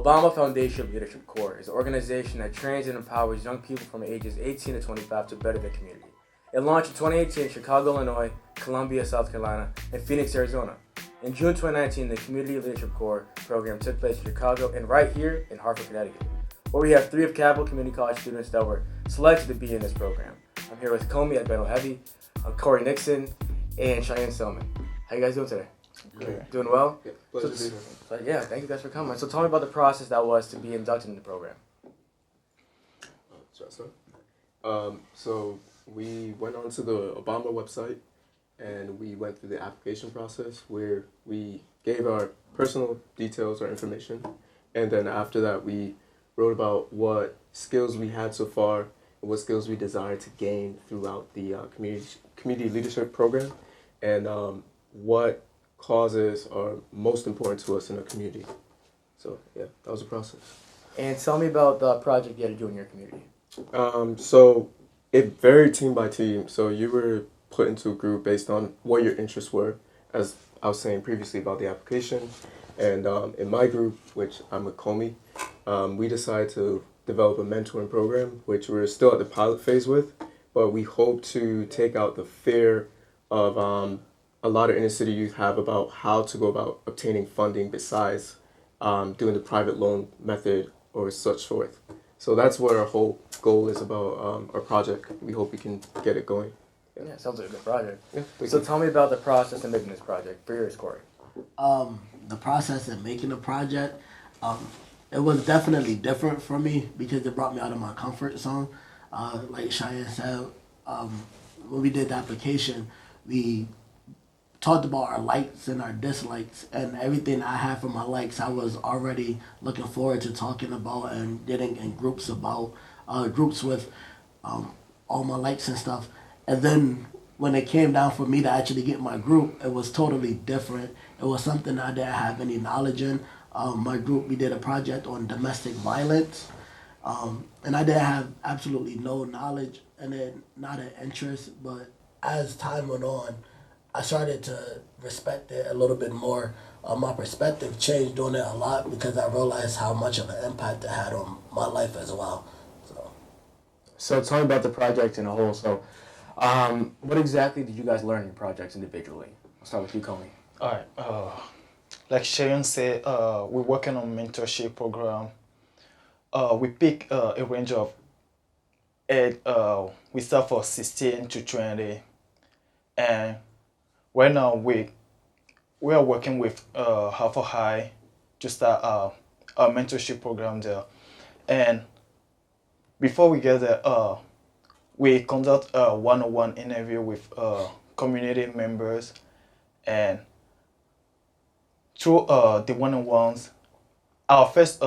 Obama Foundation Leadership Corps is an organization that trains and empowers young people from ages 18 to 25 to better their community. It launched in 2018 in Chicago, Illinois, Columbia, South Carolina, and Phoenix, Arizona. In June 2019, the Community Leadership Corps program took place in Chicago and right here in Hartford, Connecticut, where we have 3 of Cabell Community College students that were selected to be in this program. I'm here with Comey at Benno Heavy, Corey Nixon, and Cheyenne Selman. How you guys doing today? Good. Doing well? Yeah, pleasure to be here. So, yeah, thank you guys for coming. So tell me about the process that was to be inducted in the program. So we went onto the Obama website and we went through the application process where we gave our personal details, our information, and then after that we wrote about what skills we had so far and what skills we desired to gain throughout the community leadership program, and what causes are most important to us in our community. So yeah, that was the process. And tell me about the project you had to do in your community. So it varied team by team. So you were put into a group based on what your interests were, as I was saying previously about the application. And in my group, which I'm with Comey, we decided to develop a mentoring program, which we're still at the pilot phase with, but we hope to take out the fear of a lot of inner city youth have about how to go about obtaining funding besides doing the private loan method or such forth. So that's what our whole goal is about our project. We hope we can get it going. Yeah, sounds like a good project. Yeah, so tell me about the process of making this project. For yours, Corey. The process of making the project, it was definitely different for me because it brought me out of my comfort zone. Like Cheyenne said, when we did the application, we talked about our likes and our dislikes, and everything I had for my likes I was already looking forward to talking about and getting in groups about groups with all my likes and stuff. And then when it came down for me to actually get my group, it was totally different. It was something I didn't have any knowledge in. My group, we did a project on domestic violence, and I didn't have absolutely no knowledge and then not an interest, but as time went on, I started to respect it a little bit more. My perspective changed on it a lot because I realized how much of an impact it had on my life as well. So tell me about the project in a whole. So what exactly did you guys learn in your projects individually? I'll start with you, Comey. All right. Like Sharon said, we're working on mentorship program. We pick a range of we start for 16 to 20, and right now we are working with Hartford High to start a mentorship program there. And before we get there, we conduct a one-on-one interview with community members, and through the one-on-ones, our first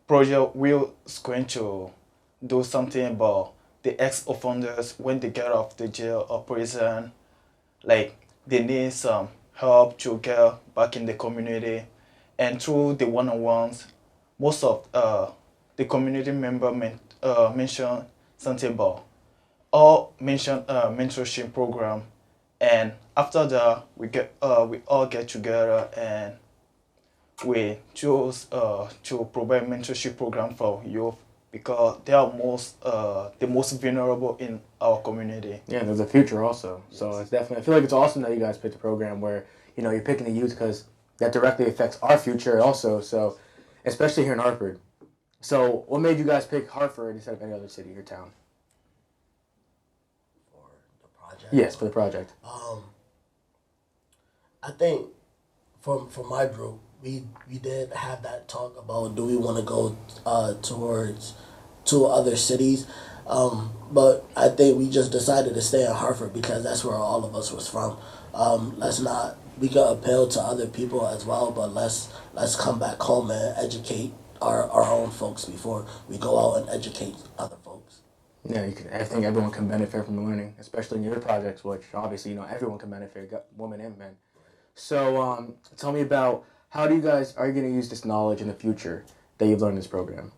project we're going to do something about the ex-offenders when they get off the jail or prison. Like, they need some help to get back in the community. And through the one-on-ones, most of the community member mention something about all mention mentorship program. And after that, we all get together and we choose to provide mentorship program for youth because they are the most vulnerable in our community. Yeah, there's a future also. So it's definitely, I feel like it's awesome that you guys picked a program where, you know, you're picking the youth because that directly affects our future also. So, especially here in Hartford. So what made you guys pick Hartford instead of any other city or town? For the project? Yes, for the project. I think for my group, we did have that talk about do we want to go towards 2 other cities, but I think we just decided to stay in Hartford because that's where all of us was from. We can appeal to other people as well, but let's come back home and educate our own folks before we go out and educate other folks. Yeah, I think everyone can benefit from the learning, especially in your projects, which obviously, you know, everyone can benefit, women and men. So tell me about how are you going to use this knowledge in the future that you've learned in this program?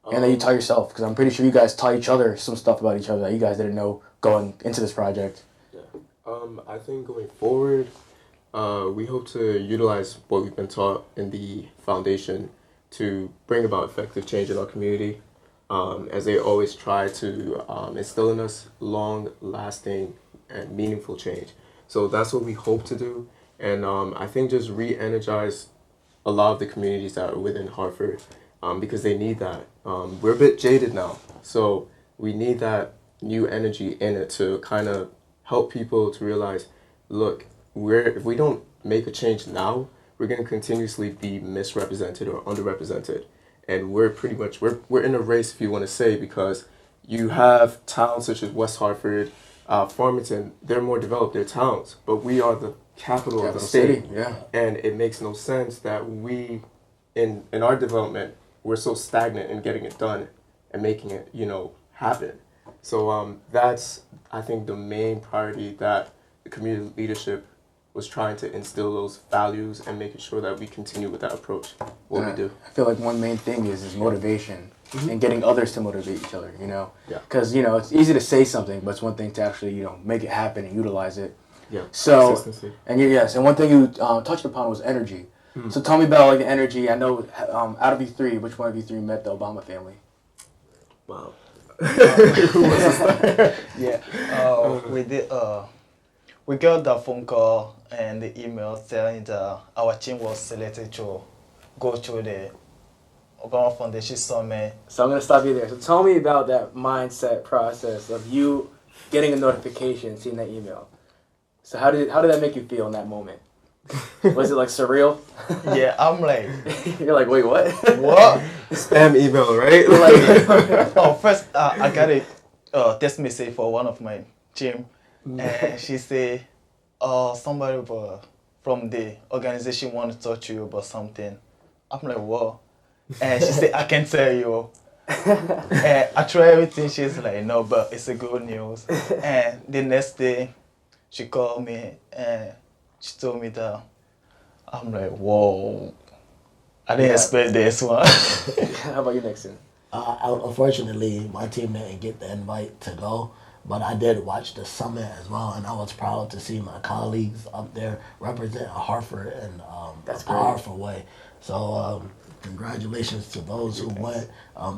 And that you taught yourself, because I'm pretty sure you guys taught each other some stuff about each other that you guys didn't know going into this project. Yeah. I think going forward, we hope to utilize what we've been taught in the foundation to bring about effective change in our community, as they always try to instill in us long-lasting and meaningful change. So that's what we hope to do, and I think just re-energize a lot of the communities that are within Hartford, because they need that. We're a bit jaded now, so we need that new energy in it to kind of help people to realize, look, if we don't make a change now, we're going to continuously be misrepresented or underrepresented. And we're pretty much, we're in a race, if you want to say, because you have towns such as West Hartford, Farmington, they're more developed, they're towns, but we are the capital of the state. Yeah. And it makes no sense that we, in our development, we're so stagnant in getting it done and making it, happen. So that's, I think, the main priority that the community leadership was trying to instill, those values and making sure that we continue with that approach, we do. I feel like one main thing is motivation and getting others to motivate each other, Yeah. Because, it's easy to say something, but it's one thing to actually, make it happen and utilize it. Yeah, so, consistency. And and one thing you touched upon was energy. So tell me about, like, the energy. I know, out of you three, which one of you three met the Obama family? Wow. Yeah. We did. We got the phone call and the email telling that our team was selected to go to the Obama Foundation Summit. So I'm going to stop you there. So tell me about that mindset process of you getting a notification, seeing that email. So how did that make you feel in that moment? Was it like surreal? Yeah, I'm like, you're like, wait, what? What? Spam email, right? First I got a text message for one of my team, and she said, somebody from the organization want to talk to you about something. I'm like, what? And she said, I can tell you. And I try everything. She's like, no, but it's a good news. And the next day, she called me and she told me that. I'm like, whoa. I didn't expect this one. How about you, Nixon? Unfortunately, my team didn't get the invite to go, but I did watch the summit as well, and I was proud to see my colleagues up there represent Hartford in a powerful way. So congratulations to those who went, and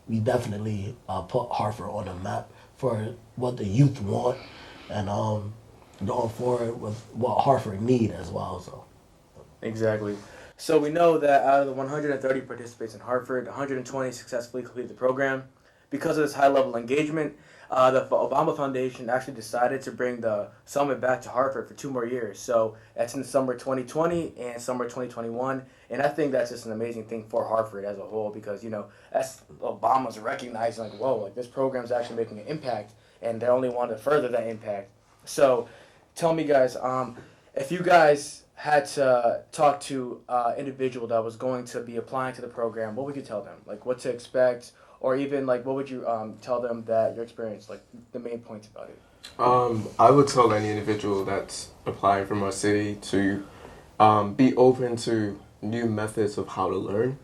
we definitely put Hartford on the map for what the youth want, and going forward with what Hartford need as well. So exactly. So we know that out of the 130 participants in Hartford, 120 successfully completed the program. Because of this high level engagement, the Obama Foundation actually decided to bring the summit back to Hartford for 2 more years. So that's in summer 2020 and summer 2021. And I think that's just an amazing thing for Hartford as a whole, because, that's Obama's recognizing, like, whoa, like, this program's actually making an impact, and they only want to further that impact. So tell me, guys, if you guys had to talk to an individual that was going to be applying to the program, what would you tell them? Like, what to expect? Or even, like, what would you tell them that your experience, like, the main points about it? I would tell any individual that's applying from our city to be open to new methods of how to learn,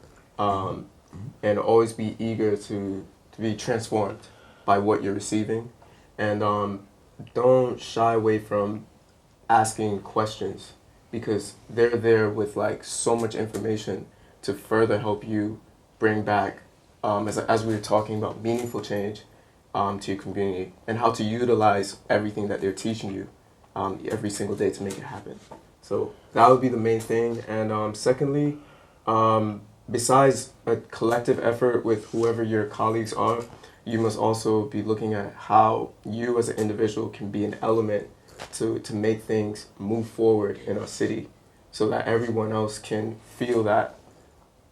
and always be eager to be transformed by what you're receiving. And don't shy away from asking questions, because they're there with, like, so much information to further help you bring back, as we were talking about, meaningful change to your community, and how to utilize everything that they're teaching you every single day to make it happen. So that would be the main thing. And secondly, besides a collective effort with whoever your colleagues are, you must also be looking at how you as an individual can be an element to make things move forward in our city, so that everyone else can feel that,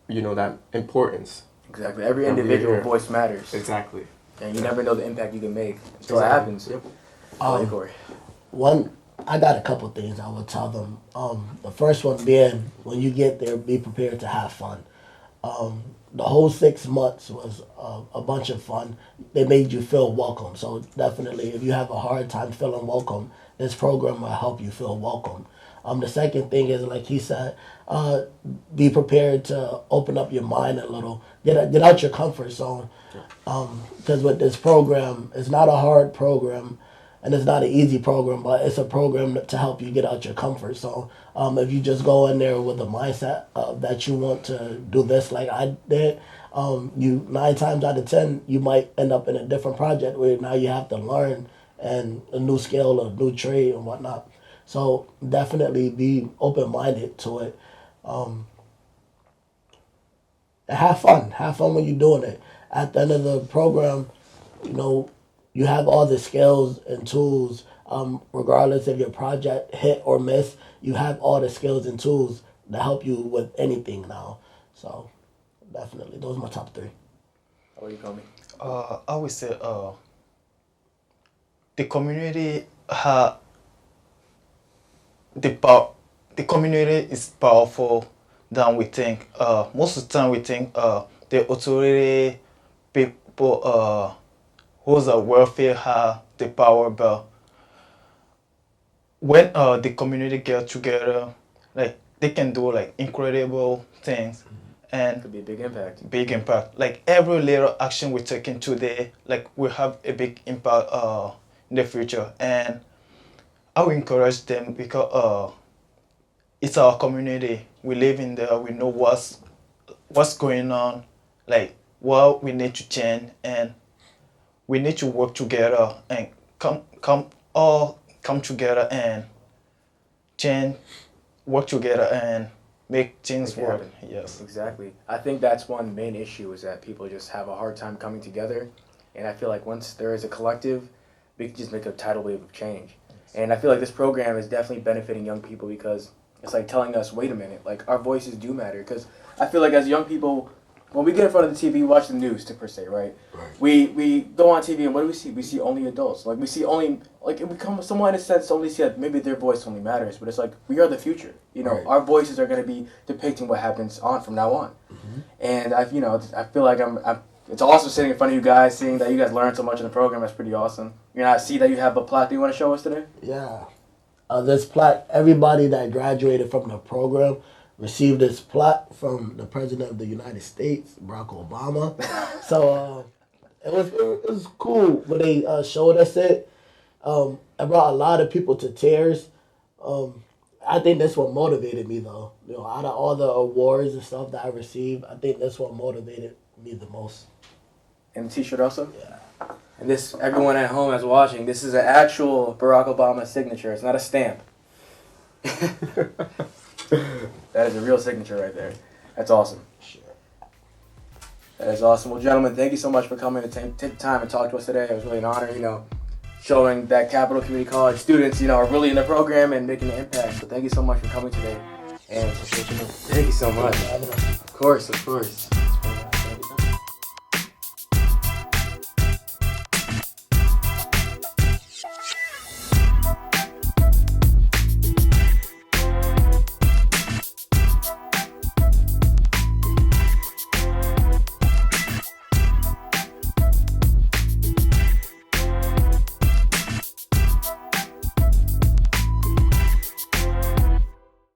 that importance. Exactly. Every individual voice matters. Exactly. And you never know the impact you can make until it happens. Yep. Corey. I got a couple things I would tell them. The first one being, when you get there, be prepared to have fun. The whole 6 months was a bunch of fun. They made you feel welcome. So definitely, if you have a hard time feeling welcome, this program will help you feel welcome. The second thing is, like he said, be prepared to open up your mind a little. Get out your comfort zone. Because with this program, it's not a hard program. and it's not an easy program, but it's a program to help you get out your comfort zone. If you just go in there with the mindset that you want to do this like I did, you 9 times out of 10 you might end up in a different project where now you have to learn and a new skill, a new trade and whatnot. So definitely be open-minded to it. And have fun. Have fun when you're doing it. At the end of the program, you have all the skills and tools, regardless if your project hit or miss, you have all the skills and tools to help you with anything now. So definitely, those are my top 3. How are you, Comey? I would say the community the community is powerful than we think. Most of the time we think the authority people who's a welfare have the power, but when the community get together, like they can do like incredible things, and Could be a big impact. big impact. Like every little action we're taking today, like will have a big impact in the future. And I will encourage them because it's our community. We live in there. We know what's going on, like what we need to change, and we need to work together and come together and change, work together and make things Make it work. happen. Yes. Exactly. I think that's one main issue is that people just have a hard time coming together. And I feel like once there is a collective, we can just make a tidal wave of change. And I feel like this program is definitely benefiting young people because it's like telling us, wait a minute, like our voices do matter. Because I feel like as young people, when we get in front of the TV, we watch the news per se, right? We go on TV and what do we see? We see only adults. Like we see only, like it becomes somewhat in a sense only see that maybe their voice only matters, but it's like we are the future. Right. Our voices are going to be depicting what happens on from now on. And I feel like I'm it's awesome sitting in front of you guys, seeing that you guys learned so much in the program. That's pretty awesome. I see that you have a plaque that you want to show us today. Yeah. This plaque, everybody that graduated from the program received this plaque from the President of the United States, Barack Obama. So it was cool when they showed us it. It brought a lot of people to tears. I think this one motivated me though. Out of all the awards and stuff that I received, I think this one motivated me the most. And the T-shirt also. Yeah. And this, everyone at home that's watching, this is an actual Barack Obama signature. It's not a stamp. That is a real signature right there. That's awesome. Sure. That is awesome. Well, gentlemen, thank you so much for coming to take the time and talk to us today. It was really an honor, showing that Capital Community College students, are really in the program and making an impact. So thank you so much for coming today. And thank you so much. Of course.